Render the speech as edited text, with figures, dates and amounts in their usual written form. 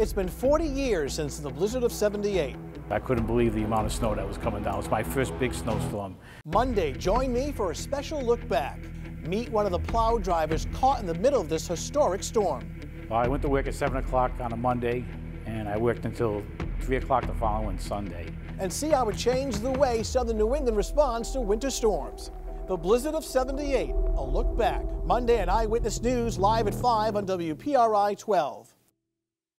It's been 40 years since the blizzard of '78. I couldn't believe the amount of snow that was coming down. It was my first big snowstorm. Monday, join me for a special look back. Meet one of the plow drivers caught in the middle of this historic storm. Well, I went to work at 7 o'clock on a Monday, and I worked until 3 o'clock the following Sunday. And see how it changed the way southern New England responds to winter storms. The blizzard of '78, a look back. Monday at Eyewitness News, live at 5 on WPRI 12.